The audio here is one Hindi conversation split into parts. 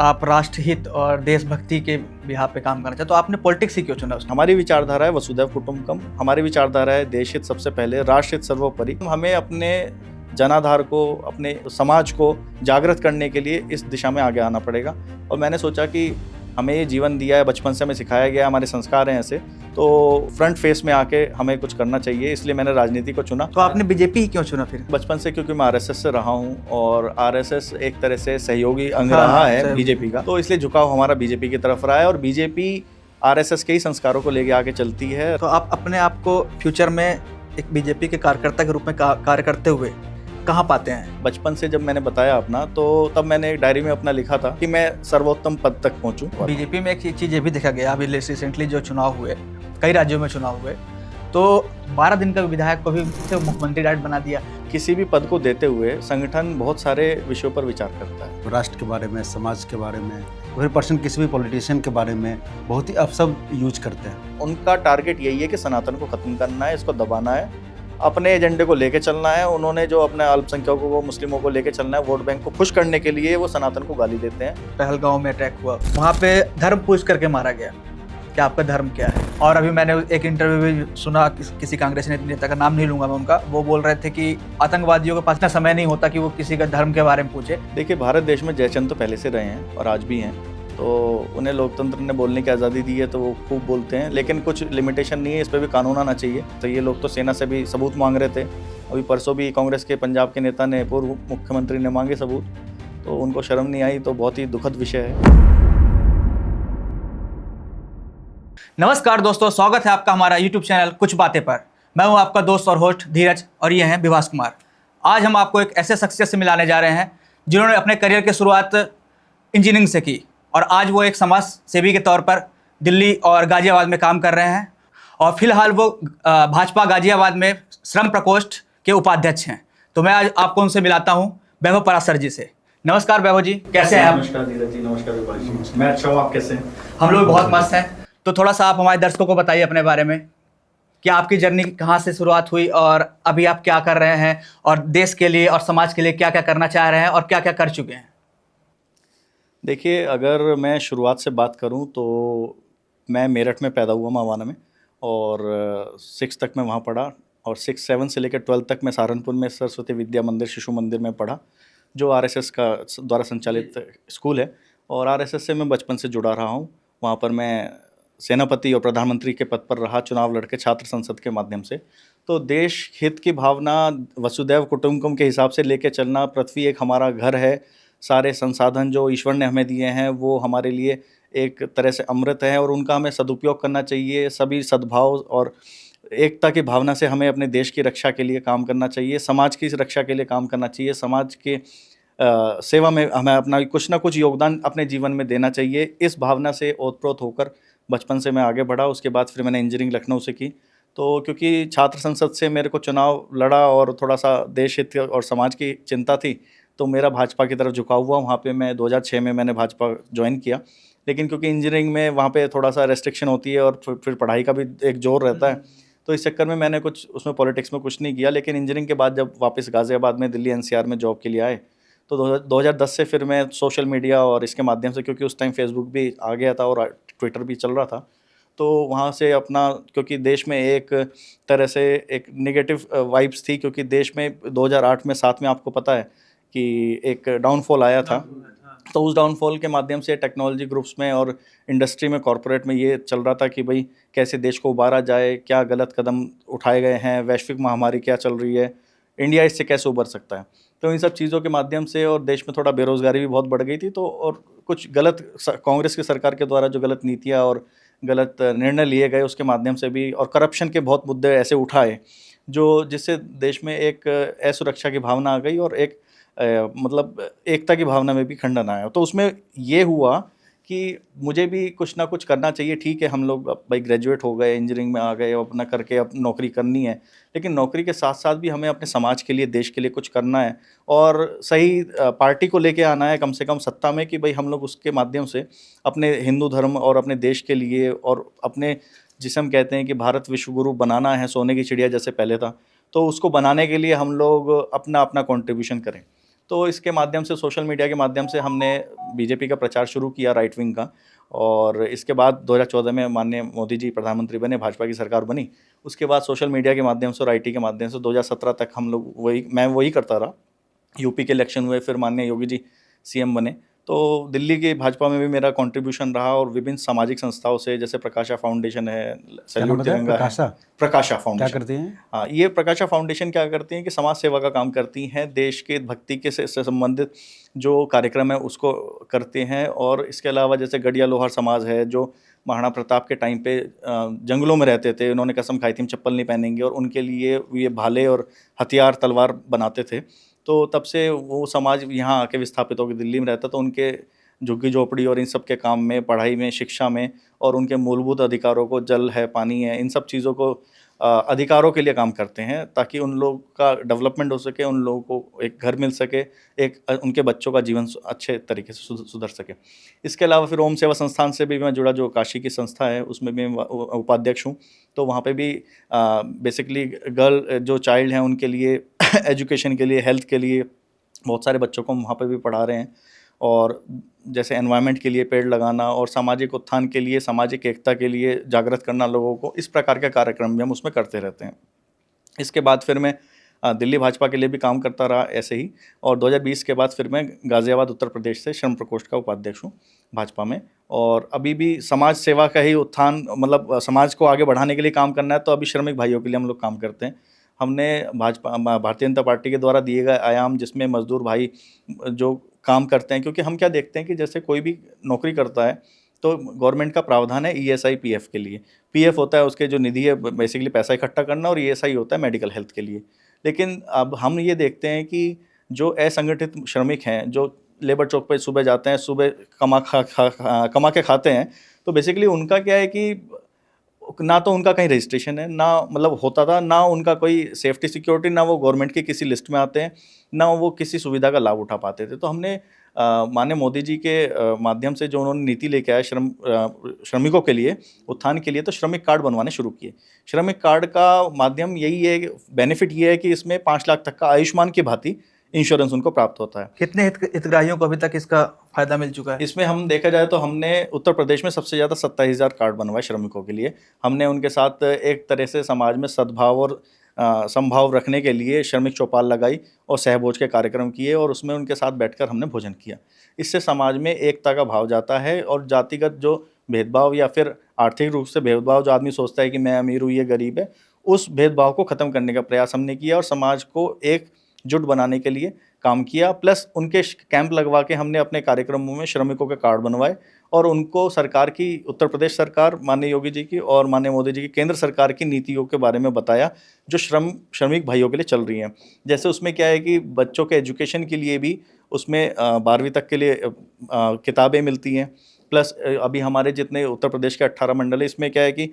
आप राष्ट्रहित और देशभक्ति के बिहार पे काम करना चाहते, तो आपने पॉलिटिक्स ही क्यों चुना उसमें? हमारी विचारधारा है वसुधैव कुटुंबकम। हमारी विचारधारा है देश हित सबसे पहले, राष्ट्र हित सर्वोपरि। हमें अपने जनाधार को, अपने समाज को जागृत करने के लिए इस दिशा में आगे आना पड़ेगा। और मैंने सोचा कि हमें ये जीवन दिया है, बचपन से हमें सिखाया गया, हमारे संस्कार हैं ऐसे, तो फ्रंट फेस में आके हमें कुछ करना चाहिए, इसलिए मैंने राजनीति को चुना। तो आपने बीजेपी ही क्यों चुना फिर? बचपन से, क्योंकि मैं आरएसएस से रहा हूँ और आरएसएस एक तरह से सहयोगी अंग रहा है बीजेपी का, तो इसलिए झुकाव हमारा बीजेपी की तरफ रहा है और बीजेपी आरएसएस के ही संस्कारों को लेके आगे चलती है। तो आप अपने आप को फ्यूचर में एक बीजेपी के कार्यकर्ता के रूप में कार्य करते हुए कहाँ पाते हैं? बचपन से जब मैंने बताया अपना, तो तब मैंने एक डायरी में अपना लिखा था कि मैं सर्वोत्तम पद तक पहुंचूं। बीजेपी में एक चीज़ ये भी देखा गया, अभी रिसेंटली जो चुनाव हुए, कई राज्यों में चुनाव हुए, तो 12 दिन का विधायक को भी मुख्यमंत्री डायरेक्ट बना दिया। किसी भी पद को देते हुए संगठन बहुत सारे विषयों पर विचार करता है, राष्ट्र के बारे में, समाज के बारे में, फिर पर्सन किसी भी पॉलिटिशियन के बारे में बहुत ही अपशब्द यूज करते हैं। उनका टारगेट यही है कि सनातन को खत्म करना है, इसको दबाना है, अपने एजेंडे को लेके चलना है। उन्होंने जो अपने अल्पसंख्यकों को, मुस्लिमों को लेके चलना है, वोट बैंक को खुश करने के लिए वो सनातन को गाली देते हैं। पहलगांव में अटैक हुआ, वहाँ पे धर्म पूछ करके मारा गया कि आपका धर्म क्या है। और अभी मैंने एक इंटरव्यू भी सुना, किसी कांग्रेस नेता का नाम नहीं लूंगा मैं उनका, वो बोल रहे थे कि आतंकवादियों के पास इतना समय नहीं होता कि वो किसी का धर्म के बारे में पूछे। देखिए, भारत देश में जयचंद तो पहले से रहे हैं और आज भी हैं, तो उन्हें लोकतंत्र ने बोलने की आज़ादी दी है, तो वो खूब बोलते हैं, लेकिन कुछ लिमिटेशन नहीं है, इस पर भी कानून आना चाहिए। तो ये लोग तो सेना से भी सबूत मांग रहे थे, अभी परसों भी कांग्रेस के पंजाब के नेता ने, पूर्व मुख्यमंत्री ने मांगे सबूत, तो उनको शर्म नहीं आई, तो बहुत ही दुखद विषय है। नमस्कार दोस्तों, स्वागत है आपका हमारा यूट्यूब चैनल कुछ बातें पर। मैं हूं आपका दोस्त और होस्ट धीरज, और ये हैं विभास कुमार। आज हम आपको एक ऐसे शख्सियत से मिलाने जा रहे हैं जिन्होंने अपने करियर की शुरुआत इंजीनियरिंग से की, और आज वो एक समाज सेवी के तौर पर दिल्ली और गाजियाबाद में काम कर रहे हैं, और फिलहाल वो भाजपा गाजियाबाद में श्रम प्रकोष्ठ के उपाध्यक्ष हैं। तो मैं आज आपको उनसे मिलाता हूँ, वैभव पराशर जी से। नमस्कार वैभव जी, कैसे हैं आप? नमस्कार धीरज जी, नमस्कार विभास जी, मैं अच्छा हूँ, आप कैसे हैं? हम लोग बहुत मस्त हैं। तो थोड़ा सा आप हमारे दर्शकों को बताइए अपने बारे में कि आपकी जर्नी कहाँ से शुरुआत हुई और अभी आप क्या कर रहे हैं, और देश के लिए और समाज के लिए क्या क्या करना चाह रहे हैं और क्या क्या कर चुके हैं। देखिए, अगर मैं शुरुआत से बात करूं तो मैं मेरठ में पैदा हुआ, मावाना में, और 6 तक मैं वहां पढ़ा, और 6, 7 से लेकर 12 तक मैं सहारनपुर में सरस्वती विद्या मंदिर, शिशु मंदिर में पढ़ा, जो आरएसएस का द्वारा संचालित स्कूल है, और आरएसएस से मैं बचपन से जुड़ा रहा हूं। वहाँ पर मैं सेनापति और प्रधानमंत्री के पद पर रहा, चुनाव लड़के छात्र संसद के माध्यम से। तो देश हित की भावना, वसुधैव कुटुंबकम के हिसाब से लेके चलना, पृथ्वी एक हमारा घर है, सारे संसाधन जो ईश्वर ने हमें दिए हैं वो हमारे लिए एक तरह से अमृत है, और उनका हमें सदुपयोग करना चाहिए। सभी सद्भाव और एकता की भावना से हमें अपने देश की रक्षा के लिए काम करना चाहिए, समाज की रक्षा के लिए काम करना चाहिए, समाज के सेवा में हमें अपना कुछ ना कुछ योगदान अपने जीवन में देना चाहिए। इस भावना से ओतप्रोत होकर बचपन से मैं आगे बढ़ा। उसके बाद फिर मैंने इंजीनियरिंग लखनऊ से की, तो क्योंकि छात्र संसद से मेरे को चुनाव लड़ा और थोड़ा सा देश हित और समाज की चिंता थी, तो मेरा भाजपा की तरफ झुकाव हुआ। वहाँ पे मैं 2006 में मैंने भाजपा ज्वाइन किया, लेकिन क्योंकि इंजीनियरिंग में वहाँ पे थोड़ा सा रेस्ट्रिक्शन होती है और फिर पढ़ाई का भी एक जोर रहता है, तो इस चक्कर में मैंने कुछ उसमें पॉलिटिक्स में कुछ नहीं किया। लेकिन इंजीनियरिंग के बाद जब वापस गाज़ियाबाद में दिल्ली एनसीआर में जॉब के लिए आए, तो 2010 से फिर मैं सोशल मीडिया और इसके माध्यम से, क्योंकि उस टाइम फेसबुक भी आ गया था और ट्विटर भी चल रहा था, तो वहाँ से अपना, क्योंकि देश में एक तरह से एक नेगेटिव वाइब्स थी, क्योंकि देश में 2008 में 7 में आपको पता है कि एक डाउनफॉल आया था, तो उस डाउनफॉल के माध्यम से टेक्नोलॉजी ग्रुप्स में और इंडस्ट्री में, कॉरपोरेट में ये चल रहा था कि भाई कैसे देश को उबारा जाए, क्या गलत कदम उठाए गए हैं, वैश्विक महामारी क्या चल रही है, इंडिया इससे कैसे उबर सकता है। तो इन सब चीज़ों के माध्यम से, और देश में थोड़ा बेरोज़गारी भी बहुत बढ़ गई थी, तो और कुछ गलत कांग्रेस की सरकार के द्वारा जो गलत नीतियाँ और गलत निर्णय लिए गए उसके माध्यम से भी, और करप्शन के बहुत मुद्दे ऐसे उठाए जो जिससे देश में एक असुरक्षा की भावना आ गई और एक मतलब एकता की भावना में भी खंडन आया। तो उसमें ये हुआ कि मुझे भी कुछ ना कुछ करना चाहिए। ठीक है, हम लोग भाई ग्रेजुएट हो गए, इंजीनियरिंग में आ गए, अपना करके अब नौकरी करनी है, लेकिन नौकरी के साथ साथ भी हमें अपने समाज के लिए, देश के लिए कुछ करना है, और सही पार्टी को लेके आना है कम से कम सत्ता में, कि भाई हम लोग उसके माध्यम से अपने हिंदू धर्म और अपने देश के लिए, और अपने जिसे हम कहते हैं कि भारत विश्वगुरु बनाना है, सोने की चिड़िया जैसे पहले था, तो उसको बनाने के लिए हम लोग अपना अपना कंट्रीब्यूशन करें। तो इसके माध्यम से, सोशल मीडिया के माध्यम से हमने बीजेपी का प्रचार शुरू किया, राइट विंग का। और इसके बाद 2014 में माननीय मोदी जी प्रधानमंत्री बने, भाजपा की सरकार बनी। उसके बाद सोशल मीडिया के माध्यम से और आईटी के माध्यम से 2017 तक हम लोग मैं वही करता रहा। यूपी के इलेक्शन हुए, फिर माननीय योगी जी सीएम बने, तो दिल्ली की भाजपा में भी मेरा कंट्रीब्यूशन रहा। और विभिन्न सामाजिक संस्थाओं से, जैसे प्रकाशा फाउंडेशन है, सैल्यूट तिरंगा है, प्रकाशा क्या फाउंडेशन करती हैं? हाँ, ये प्रकाशा फाउंडेशन क्या करती हैं कि समाज सेवा का काम करती हैं, देश के भक्ति के से संबंधित जो कार्यक्रम है उसको करते हैं। और इसके अलावा जैसे गढ़िया लोहार समाज है, जो महाराणा प्रताप के टाइम पे जंगलों में रहते थे, उन्होंने कसम खाई थी हम चप्पल नहीं पहनेंगे, और उनके लिए ये भाले और हथियार तलवार बनाते थे। तो तब से वो समाज यहाँ आके विस्थापित होकर दिल्ली में रहता, तो उनके झुग्गी झोपड़ी और इन सब के काम में, पढ़ाई में, शिक्षा में, और उनके मूलभूत अधिकारों को, जल है, पानी है, इन सब चीज़ों को अधिकारों के लिए काम करते हैं, ताकि उन लोग का डेवलपमेंट हो सके, उन लोगों को एक घर मिल सके, एक उनके बच्चों का जीवन अच्छे तरीके से सुधर सके। इसके अलावा फिर ओम सेवा संस्थान से भी मैं जुड़ा, जो काशी की संस्था है, उसमें भी मैं उपाध्यक्ष हूँ। तो वहाँ पे भी बेसिकली गर्ल जो चाइल्ड हैं उनके लिए एजुकेशन के लिए, हेल्थ के लिए बहुत सारे बच्चों को हम वहाँ पे भी पढ़ा रहे हैं। और जैसे एनवायरनमेंट के लिए पेड़ लगाना, और सामाजिक उत्थान के लिए, सामाजिक एकता के लिए जागृत करना लोगों को, इस प्रकार के कार्यक्रम भी हम उसमें करते रहते हैं। इसके बाद फिर मैं दिल्ली भाजपा के लिए भी काम करता रहा ऐसे ही। और 2020 के बाद फिर मैं गाज़ियाबाद उत्तर प्रदेश से श्रम प्रकोष्ठ का उपाध्यक्ष हूँ भाजपा में। और अभी भी समाज सेवा का ही उत्थान, मतलब समाज को आगे बढ़ाने के लिए काम करना है, तो अभी श्रमिक भाइयों के लिए हम लोग काम करते हैं। हमने भारतीय जनता पार्टी के द्वारा दिए गए आयाम, जिसमें मजदूर भाई जो काम करते हैं, क्योंकि हम क्या देखते हैं कि जैसे कोई भी नौकरी करता है तो गवर्नमेंट का प्रावधान है ईएसआई पीएफ के लिए। पीएफ होता है उसके जो निधि है, बेसिकली पैसा इकट्ठा करना, और ईएसआई होता है मेडिकल हेल्थ के लिए। लेकिन अब हम ये देखते हैं कि जो असंगठित श्रमिक हैं, जो लेबर चौक पे सुबह जाते हैं, सुबह कमा के खाते हैं, तो बेसिकली उनका क्या है कि ना तो उनका कहीं रजिस्ट्रेशन है, ना मतलब होता था, ना उनका कोई सेफ्टी सिक्योरिटी, ना वो गवर्नमेंट की किसी लिस्ट में आते हैं, ना वो किसी सुविधा का लाभ उठा पाते थे। तो हमने माननीय मोदी जी के माध्यम से जो उन्होंने नीति लेके आए श्रमिकों के लिए, उत्थान के लिए, तो श्रमिक कार्ड बनवाने शुरू किए। श्रमिक कार्ड का माध्यम यही है, बेनिफिट ये है कि इसमें 5 लाख तक का आयुष्मान की भांति इंश्योरेंस उनको प्राप्त होता है। कितने हितग्राहियों को अभी तक इसका फायदा मिल चुका है? इसमें हम देखा जाए तो हमने उत्तर प्रदेश में सबसे ज़्यादा 27,000 कार्ड बनवाए श्रमिकों के लिए। हमने उनके साथ एक तरह से समाज में सद्भाव और समभाव रखने के लिए श्रमिक चौपाल लगाई और सहभोज के कार्यक्रम किए, और उसमें उनके साथ बैठकर हमने भोजन किया। इससे समाज में एकता का भाव जाता है, और जातिगत जो भेदभाव या फिर आर्थिक रूप से भेदभाव, जो आदमी सोचता है कि मैं अमीर हूँ, ये गरीब है, उस भेदभाव को ख़त्म करने का प्रयास हमने किया, और समाज को एक जुट बनाने के लिए काम किया। प्लस उनके कैंप लगवा के हमने अपने कार्यक्रमों में श्रमिकों के कार्ड बनवाए, और उनको सरकार की, उत्तर प्रदेश सरकार माननीय योगी जी की और माननीय मोदी जी की केंद्र सरकार की नीतियों के बारे में बताया, जो श्रमिक भाइयों के लिए चल रही हैं। जैसे उसमें क्या है कि बच्चों के एजुकेशन के लिए भी उसमें 12वीं तक के लिए किताबें मिलती हैं। प्लस अभी हमारे जितने उत्तर प्रदेश के 18 मंडल है, इसमें क्या है कि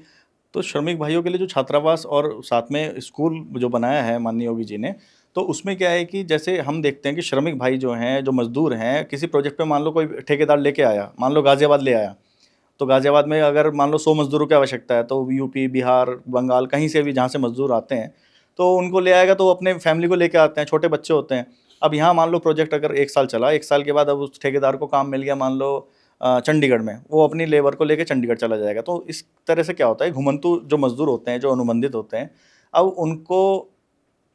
तो श्रमिक भाइयों के लिए जो छात्रावास और साथ में स्कूल जो बनाया है माननीय योगी जी ने, तो उसमें क्या है कि जैसे हम देखते हैं कि श्रमिक भाई जो हैं, जो मजदूर हैं, किसी प्रोजेक्ट पे मान लो कोई ठेकेदार लेके आया, मान लो गाज़ियाबाद ले आया, तो गाज़ियाबाद में अगर मान लो 100 मजदूरों की आवश्यकता है, तो यूपी, बिहार, बंगाल, कहीं से भी जहाँ से मजदूर आते हैं, तो उनको ले आएगा, तो वो अपने फैमिली को लेके आते हैं, छोटे बच्चे होते हैं। अब यहाँ मान लो प्रोजेक्ट अगर 1 साल चला, 1 साल के बाद अब उस ठेकेदार को काम मिल गया मान लो चंडीगढ़ में, वो अपनी लेबर को लेकर चंडीगढ़ चला जाएगा। तो इस तरह से क्या होता है, घुमंतु जो मजदूर होते हैं, जो अनुबंधित होते हैं, अब उनको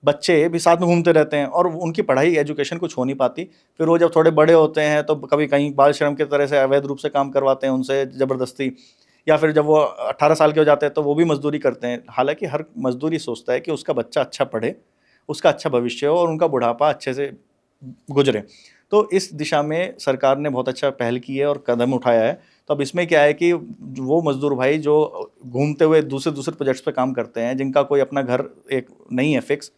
बच्चे भी साथ में घूमते रहते हैं, और उनकी पढ़ाई, एजुकेशन कुछ हो नहीं पाती। फिर वो जब थोड़े बड़े होते हैं तो कभी कहीं बाल श्रम की तरह से अवैध रूप से काम करवाते हैं उनसे ज़बरदस्ती, या फिर जब वो 18 साल के हो जाते हैं तो वो भी मजदूरी करते हैं। हालांकि हर मजदूरी सोचता है कि उसका बच्चा अच्छा पढ़े, उसका अच्छा भविष्य हो, और उनका बुढ़ापा अच्छे से गुजरे। तो इस दिशा में सरकार ने बहुत अच्छा पहल की है और कदम उठाया है। तो अब इसमें क्या है कि वो मजदूर भाई जो घूमते हुए दूसरे प्रोजेक्ट्स पे काम करते हैं, जिनका कोई अपना घर एक नहीं है फिक्स,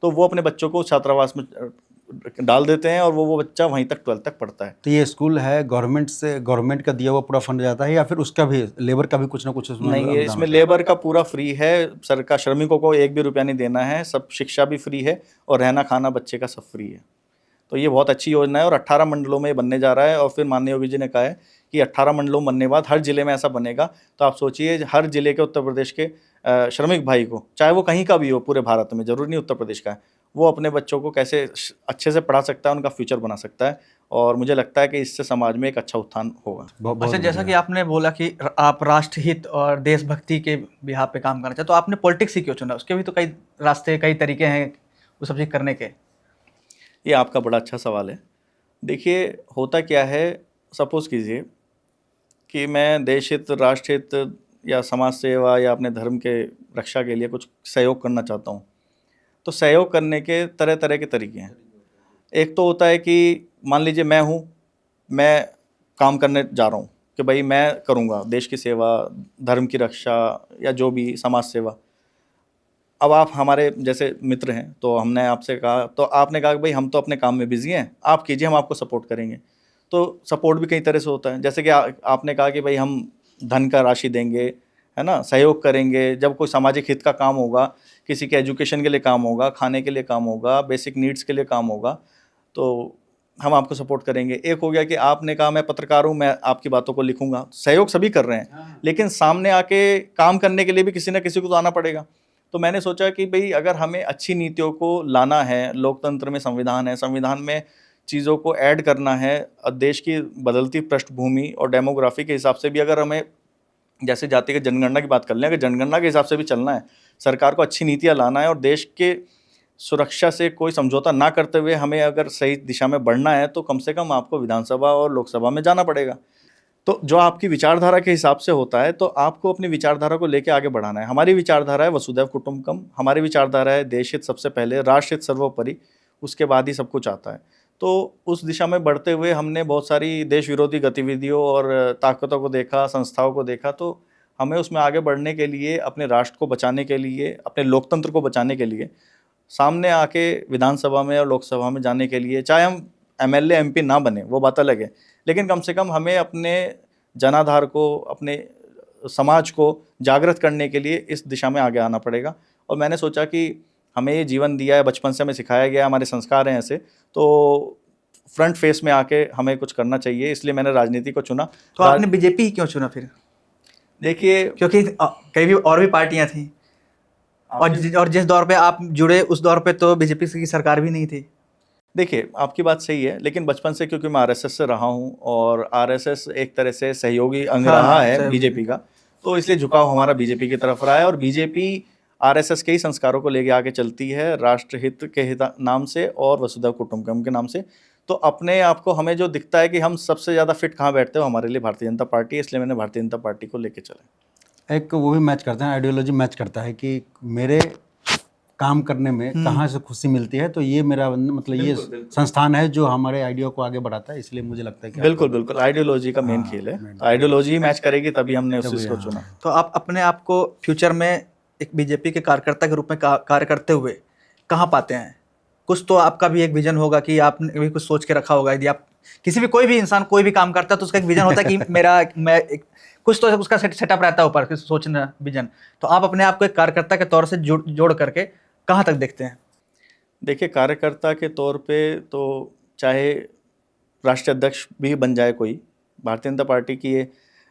तो वो अपने बच्चों को छात्रावास में डाल देते हैं, और वो बच्चा वहीं तक 12th तक पढ़ता है। तो ये स्कूल है गवर्नमेंट का दिया हुआ पूरा फंड जाता है, या फिर उसका भी लेबर का भी कुछ ना कुछ उसमें नहीं, ये अनुदान इसमें होता है? लेबर का पूरा फ्री है, सरकार श्रमिकों को 1 भी रुपया नहीं देना है, सब शिक्षा भी फ्री है, और रहना खाना बच्चे का सब फ्री है। तो ये बहुत अच्छी योजना है, और 18 मंडलों में बनने जा रहा है। और फिर माननीय योगी जी ने कहा है कि 18 मंडलों बनने के बाद हर जिले में ऐसा बनेगा। तो आप सोचिए, हर जिले के उत्तर प्रदेश के श्रमिक भाई को, चाहे वो कहीं का भी हो पूरे भारत में, जरूरी नहीं उत्तर प्रदेश का है, वो अपने बच्चों को कैसे अच्छे से पढ़ा सकता है, उनका फ्यूचर बना सकता है। और मुझे लगता है कि इससे समाज में एक अच्छा उत्थान होगा। अच्छा, जैसा कि आपने बोला कि आप राष्ट्रहित और देशभक्ति के बिहार पे काम करना चाहते, तो आपने पॉलिटिक्स ही क्यों चुना? उसके भी तो कई रास्ते, कई तरीके हैं वो सब चीज़ करने के। ये आपका बड़ा अच्छा सवाल है। देखिए, होता क्या है, सपोज़ कीजिए कि मैं देश हित, राष्ट्र हित या समाज सेवा या अपने धर्म के रक्षा के लिए कुछ सहयोग करना चाहता हूँ। तो सहयोग करने के तरह तरह के तरीके हैं। एक तो होता है कि मान लीजिए मैं काम करने जा रहा हूँ कि भाई मैं करूँगा देश की सेवा, धर्म की रक्षा या जो भी समाज सेवा। अब आप हमारे जैसे मित्र हैं, तो हमने आपसे कहा, तो आपने कहा कि भाई हम तो अपने काम में बिज़ी हैं, आप कीजिए, हम आपको सपोर्ट करेंगे। तो सपोर्ट भी कई तरह से होता है, जैसे कि आपने कहा कि भाई हम धन का राशि देंगे, है ना, सहयोग करेंगे। जब कोई सामाजिक हित का काम होगा, किसी के एजुकेशन के लिए काम होगा, खाने के लिए काम होगा, बेसिक नीड्स के लिए काम होगा, तो हम आपको सपोर्ट करेंगे। एक हो गया कि आपने कहा मैं पत्रकार हूँ, मैं आपकी बातों को लिखूंगा। सहयोग सभी कर रहे हैं, लेकिन सामने आके काम करने के लिए भी किसी ना किसी को तो आना पड़ेगा। तो मैंने सोचा कि भाई अगर हमें अच्छी नीतियों को लाना है, लोकतंत्र में संविधान है, संविधान में चीज़ों को ऐड करना है, देश की बदलती पृष्ठभूमि और डेमोग्राफी के हिसाब से भी अगर हमें, जैसे जातिगत जनगणना की बात कर लें, अगर जनगणना के हिसाब से भी चलना है, सरकार को अच्छी नीतियाँ लाना है और देश के सुरक्षा से कोई समझौता ना करते हुए हमें अगर सही दिशा में बढ़ना है, तो कम से कम आपको विधानसभा और लोकसभा में जाना पड़ेगा। तो जो आपकी विचारधारा के हिसाब से होता है, तो आपको अपनी विचारधारा को लेके आगे बढ़ाना है। हमारी विचारधारा है वसुधैव कुटुंबकम, हमारी विचारधारा है देश हित सबसे पहले, राष्ट्र हित सर्वोपरि, उसके बाद ही सब कुछ आता है। तो उस दिशा में बढ़ते हुए हमने बहुत सारी देश विरोधी गतिविधियों और ताकतों को देखा, संस्थाओं को देखा। तो हमें उसमें आगे बढ़ने के लिए, अपने राष्ट्र को बचाने के लिए, अपने लोकतंत्र को बचाने के लिए, सामने आके विधानसभा में और लोकसभा में जाने के लिए, चाहे हम एमएलए एमपी ना बने, वो बात अलग है, लेकिन कम से कम हमें अपने जनाधार को, अपने समाज को जागृत करने के लिए इस दिशा में आगे आना पड़ेगा। और मैंने सोचा कि हमें ये जीवन दिया है, बचपन से हमें सिखाया गया, हमारे संस्कार हैं ऐसे, तो फ्रंट फेस में आके हमें कुछ करना चाहिए, इसलिए मैंने राजनीति को चुना। तो आपने बीजेपी ही क्यों चुना फिर? देखिए, क्योंकि कई भी और भी पार्टियां थी, और जिस दौर पे आप जुड़े उस दौर पे तो बीजेपी की सरकार भी नहीं थी। देखिए, आपकी बात सही है, लेकिन बचपन से क्योंकि मैं आरएसएस से रहा हूँ और आरएसएस एक तरह से सहयोगी अंग रहा है बीजेपी का, तो इसलिए झुकाव हमारा बीजेपी की तरफ रहा है। और बीजेपी आरएसएस के ही संस्कारों को लेके आगे चलती है, राष्ट्रहित के नाम से और वसुधैव कुटुंबकम के नाम से। तो अपने आप को हमें जो दिखता है कि हम सबसे ज़्यादा फिट कहाँ बैठते हो, हमारे लिए भारतीय जनता पार्टी है, इसलिए मैंने भारतीय जनता पार्टी को लेके चला। एक वो भी मैच करते हैं, आइडियोलॉजी मैच करता है कि मेरे काम करने में कहाँ से खुशी मिलती है, तो ये मेरा मतलब ये संस्थान है जो हमारे आइडिया को आगे बढ़ाता है, इसलिए मुझे लगता है कि बिल्कुल बिल्कुल आइडियोलॉजी का मेन खेल है। आइडियोलॉजी ही मैच करेगी, तभी हमने उस चीज़ को चुना। तो आप अपने आप को फ्यूचर में एक बीजेपी के कार्यकर्ता के रूप में कार्य करते हुए कहाँ पाते हैं? कुछ तो आपका भी एक विजन होगा कि आपने भी कुछ सोच के रखा होगा। यदि आप किसी भी, कोई भी इंसान कोई भी काम करता है तो उसका एक विजन होता है कि मैं कुछ तो उसका सेटअप रहता है ऊपर, सोचना विजन। तो आप अपने आप को एक कार्यकर्ता के तौर से जोड़ करके कहाँ तक देखते हैं? देखिए, कार्यकर्ता के तौर पे तो चाहे राष्ट्रीय अध्यक्ष भी बन जाए कोई, भारतीय जनता पार्टी की ये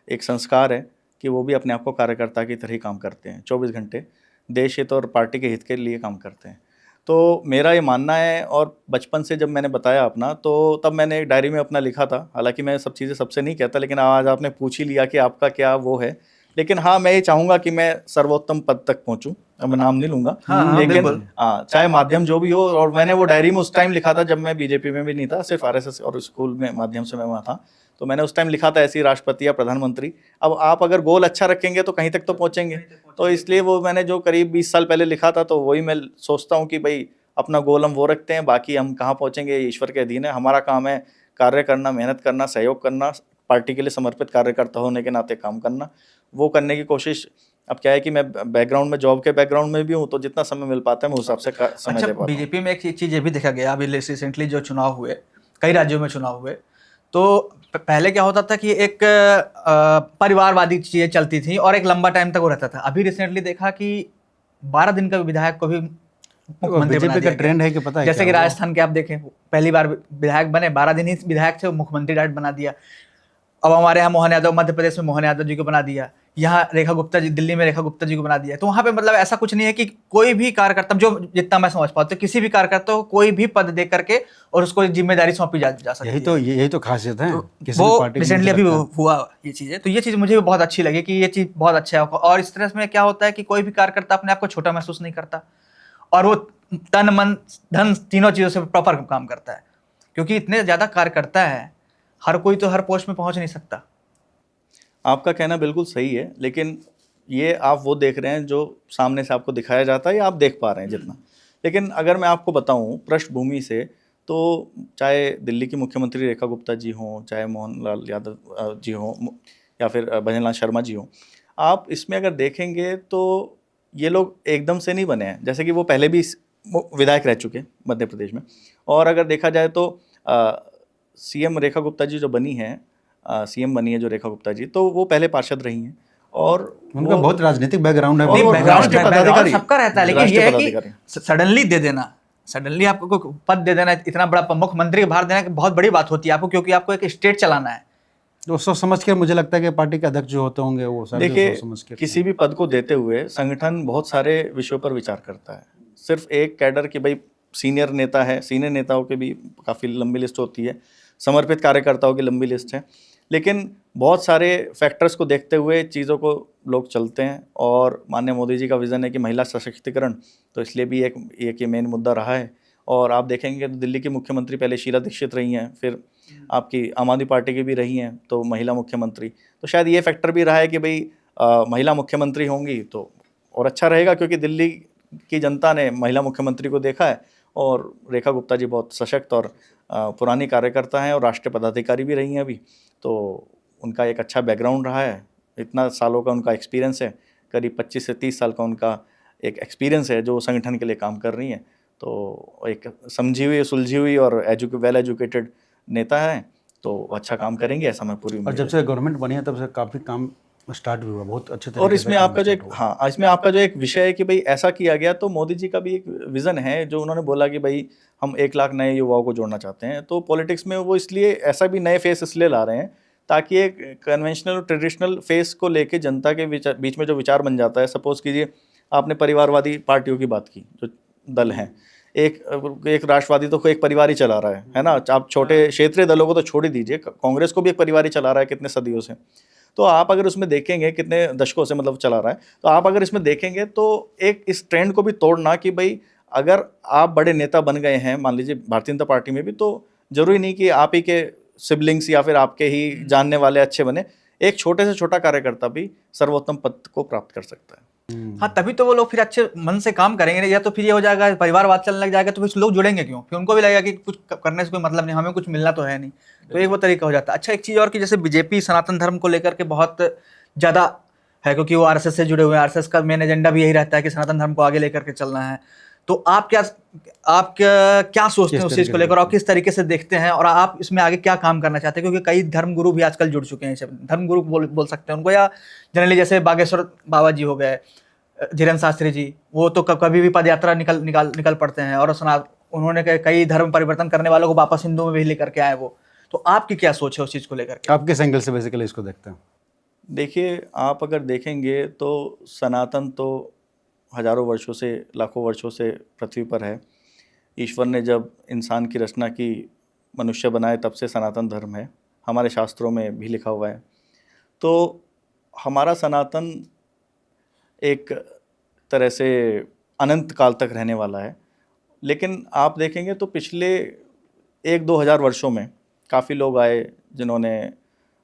एक संस्कार है कि वो भी अपने आप को कार्यकर्ता की तरह ही काम करते हैं, 24 घंटे देश हित और पार्टी के हित के लिए काम करते हैं। तो मेरा ये मानना है, और बचपन से जब मैंने बताया अपना, तो तब मैंने एक डायरी में अपना लिखा था। हालांकि मैं सब चीज़ें सबसे नहीं कहता, लेकिन आज आपने पूछ ही लिया कि आपका क्या वो है। लेकिन हाँ, मैं ये चाहूँगा कि मैं सर्वोत्तम पद तक पहुँचूँ। अब मैं नाम नहीं लूँगा, लेकिन चाहे माध्यम जो भी हो। और मैंने वो डायरी में उस टाइम लिखा था जब मैं बीजेपी में भी नहीं था, सिर्फ आरएसएस और स्कूल में माध्यम से मैं वहाँ था। तो मैंने उस टाइम लिखा था ऐसे ही राष्ट्रपति या प्रधानमंत्री। अब आप अगर गोल अच्छा रखेंगे तो कहीं तक तो पहुँचेंगे। तो इसलिए वो मैंने जो करीब 20 साल पहले लिखा था, तो वही मैं सोचता हूँ कि भाई अपना गोल हम वो रखते हैं, बाकी हम कहाँ पहुँचेंगे ईश्वर के अधीन है। हमारा काम है कार्य करना, मेहनत करना, सहयोग करना, पार्टी के लिए समर्पित कार्यकर्ता होने के नाते काम करना, वो करने की कोशिश। अब क्या है कि मैं बैकग्राउंड में, जॉब के बैकग्राउंड में भी हूँ, तो जितना समय मिल पाता है मैं उस हिसाब से समय दे पाता हूँ। बीजेपी में एक चीज़ ये भी देखा गया, अभी रिसेंटली जो चुनाव हुए, कई राज्यों में चुनाव हुए, तो पहले क्या होता था कि एक परिवारवादी चीज़ें चलती थी और एक लंबा टाइम तक वो रहता था। अभी रिसेंटली देखा कि 12 दिन का विधायक को भी मुख्यमंत्री बना दिया। ट्रेंड है कि पता है, जैसे कि राजस्थान के आप देखें, पहली बार विधायक बने, 12 दिन ही विधायक थे, वो मुख्यमंत्री डायरेक्ट बना दिया। अब हमारे यहाँ मोहन यादव, मध्य प्रदेश में मोहन यादव जी को बना दिया, यहाँ रेखा गुप्ता जी, दिल्ली में रेखा गुप्ता जी को बना दिया। तो वहाँ पे मतलब ऐसा कुछ नहीं है कि कोई भी कार्यकर्ता, जो जितना मैं समझ पाता हूँ, किसी भी कार्यकर्ता को कोई भी पद दे करके और उसको जिम्मेदारी सौंपी जा सकती है। यही तो खासियत है किसी भी वो पार्टी में, रिसेंटली मुझे अभी लगता है। हुआ ये चीज़ है, तो ये चीज़ मुझे भी बहुत अच्छी लगी कि ये चीज़ बहुत अच्छा है। और इस तरह में क्या होता है कि कोई भी कार्यकर्ता अपने आप को छोटा महसूस नहीं करता, और वो तन मन धन तीनों चीज़ों से प्रॉपर काम करता है, क्योंकि इतने ज़्यादा कार्यकर्ता है, हर कोई तो हर पोस्ट में पहुंच नहीं सकता। आपका कहना बिल्कुल सही है, लेकिन ये आप वो देख रहे हैं जो सामने से आपको दिखाया जाता है या आप देख पा रहे हैं जितना। लेकिन अगर मैं आपको बताऊं पृष्ठभूमि से, तो चाहे दिल्ली की मुख्यमंत्री रेखा गुप्ता जी हों, चाहे मोहनलाल यादव जी हों, या फिर भजन लाल शर्मा जी हों, आप इसमें अगर देखेंगे तो ये लोग एकदम से नहीं बने हैं। जैसे कि वो पहले भी विधायक रह चुके हैं मध्य प्रदेश में, और अगर देखा जाए तो सीएम रेखा गुप्ता जी जो बनी हैं, सीएम बनी है जो रेखा गुप्ता जी, तो वो पहले पार्षद रही हैं, और उनका बहुत राजनीतिक बैकग्राउंड है। और वो राष्ट्रीय पदाधिकारी, सबका रहता है, लेकिन राष्ट्रीय ये है पदाधिकारी। कि सडनली दे देना, सडनली आपको कोई पद दे देना, इतना बड़ा मुख्यमंत्री के भार देना कि बहुत बड़ी बात होती है आपको, क्योंकि आपको एक स्टेट चलाना है। तो सोच समझ के, मुझे लगता है कि पार्टी के अध्यक्ष जो होते होंगे वो सारे देखिए, सोच समझ के किसी भी पद को देते हुए संगठन बहुत सारे विषयों पर विचार करता है। सिर्फ एक कैडर की भाई सीनियर नेता है, सीनियर नेताओं की भी काफ़ी लंबी लिस्ट होती है, समर्पित कार्यकर्ताओं की लंबी लिस्ट है, लेकिन बहुत सारे फैक्टर्स को देखते हुए चीज़ों को लोग चलते हैं। और माननीय मोदी जी का विज़न है कि महिला सशक्तिकरण, तो इसलिए भी एक ये मेन मुद्दा रहा है। और आप देखेंगे तो दिल्ली की मुख्यमंत्री पहले शीला दीक्षित रही हैं, फिर आपकी आम आदमी पार्टी की भी रही हैं, तो महिला मुख्यमंत्री, तो शायद ये फैक्टर भी रहा है कि भाई महिला मुख्यमंत्री होंगी तो और अच्छा रहेगा, क्योंकि दिल्ली की जनता ने महिला मुख्यमंत्री को देखा है, और रेखा गुप्ता जी बहुत सशक्त और पुरानी कार्यकर्ता हैं और राष्ट्रीय पदाधिकारी भी रही हैं अभी, तो उनका एक अच्छा बैकग्राउंड रहा है, इतना सालों का उनका एक्सपीरियंस है, करीब 25 से 30 साल का उनका एक एक्सपीरियंस है जो संगठन के लिए काम कर रही हैं। तो एक समझी हुई, सुलझी हुई और वेल एजुकेटेड नेता है, तो अच्छा काम करेंगे, ऐसा मैं पूरी और उम्मीद जब से गवर्नमेंट बनी है तब से काफ़ी काम स्टार्ट भी हुआ, बहुत अच्छे तरीके और से इसमें काम आपका जो start एक हुआ। इसमें आपका जो एक विषय है कि भाई ऐसा किया गया, तो मोदी जी का भी एक विज़न है जो उन्होंने बोला कि भाई हम 1 लाख नए युवाओं को जोड़ना चाहते हैं। तो पॉलिटिक्स में वो इसलिए ऐसा भी नए फेस इसलिए ला रहे हैं ताकि एक कन्वेंशनल और ट्रेडिशनल फेस को लेके जनता के बीच में जो विचार बन जाता है। सपोज़ कीजिए आपने परिवारवादी पार्टियों की बात की, जो दल हैं, एक राष्ट्रवादी तो एक परिवार ही चला रहा है ना। आप छोटे क्षेत्रीय दलों को तो छोड़ ही दीजिए, कांग्रेस को भी एक परिवार ही चला रहा है कितने सदियों से। तो आप अगर उसमें देखेंगे कितने दशकों से मतलब चला रहा है, तो आप अगर इसमें देखेंगे तो एक इस ट्रेंड को भी तोड़ना कि भाई अगर आप बड़े नेता बन गए हैं, मान लीजिए भारतीय जनता पार्टी में भी, तो जरूरी नहीं कि आप ही के सिबलिंग्स या फिर आपके ही जानने वाले अच्छे बने, एक छोटे से छोटा कार्यकर्ता भी सर्वोत्तम पद को प्राप्त कर सकता है। हाँ, तभी तो वो लोग फिर अच्छे मन से काम करेंगे, नहीं या तो फिर ये हो जाएगा परिवारवाद चलने लग जाएगा, तो फिर लोग जुड़ेंगे क्यों, फिर उनको भी लगेगा कि कुछ करने से कोई मतलब नहीं, हमें कुछ मिलना तो है नहीं, तो एक वो तरीका हो जाता है। अच्छा, एक चीज़ और कि जैसे बीजेपी सनातन धर्म को लेकर के बहुत ज़्यादा है, क्योंकि वो आरएसएस से जुड़े हुए हैं, आरएसएस का मेन एजेंडा भी यही रहता है कि सनातन धर्म को आगे लेकर के चलना है। तो आप क्या सोचते हैं उस चीज़ को लेकर, और किस तरीके से देखते हैं, और आप इसमें आगे क्या काम करना चाहते हैं, क्योंकि कई धर्मगुरु भी आजकल जुड़ चुके हैं, धर्मगुरु बोल सकते हैं उनको, या जनरली जैसे बागेश्वर बाबा जी हो गए, धीरेन्द्र शास्त्री जी, वो तो कभी भी पद यात्रा निकल पड़ते हैं, और उन्होंने कई धर्म परिवर्तन करने वालों को वापस हिंदू में भी लेकर के आए वो। तो आपकी क्या सोच है उस चीज़ को लेकर के? आप किस एंगल से बेसिकली इसको देखते हैं? देखिए, आप अगर देखेंगे तो सनातन तो हजारों वर्षों से, लाखों वर्षों से पृथ्वी पर है। ईश्वर ने जब इंसान की रचना की, मनुष्य बनाए, तब से सनातन धर्म है, हमारे शास्त्रों में भी लिखा हुआ है। तो हमारा सनातन एक तरह से अनंत काल तक रहने वाला है। लेकिन आप देखेंगे तो पिछले 1-2 हज़ार वर्षों में काफ़ी लोग आए जिन्होंने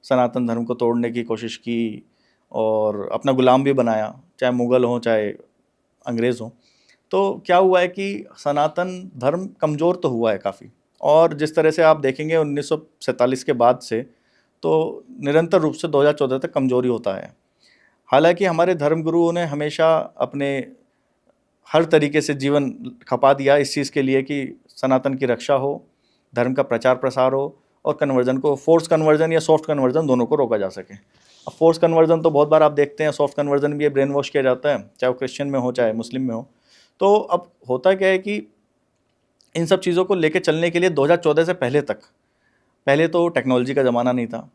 सनातन धर्म को तोड़ने की कोशिश की और अपना गुलाम भी बनाया, चाहे मुग़ल हों चाहे अंग्रेज़ हों। तो क्या हुआ है कि सनातन धर्म कमज़ोर तो हुआ है काफ़ी, और जिस तरह से आप देखेंगे 1947 के बाद से तो निरंतर रूप से 2014 तक कमज़ोरी होता है। हालांकि हमारे धर्मगुरुओं ने हमेशा अपने हर तरीके से जीवन खपा दिया इस चीज़ के लिए कि सनातन की रक्षा हो, धर्म का प्रचार प्रसार हो, और कन्वर्जन को, फोर्स कन्वर्जन या सॉफ्ट कन्वर्जन, दोनों को रोका जा सके। अब फोर्स कन्वर्जन तो बहुत बार आप देखते हैं, सॉफ्ट कन्वर्जन भी ब्रेन वॉश किया जाता है, चाहे वो क्रिश्चियन में हो चाहे मुस्लिम में हो। तो अब होता क्या है कि इन सब चीज़ों को लेकर चलने के लिए 2014 से पहले तो टेक्नोलॉजी का ज़माना नहीं था,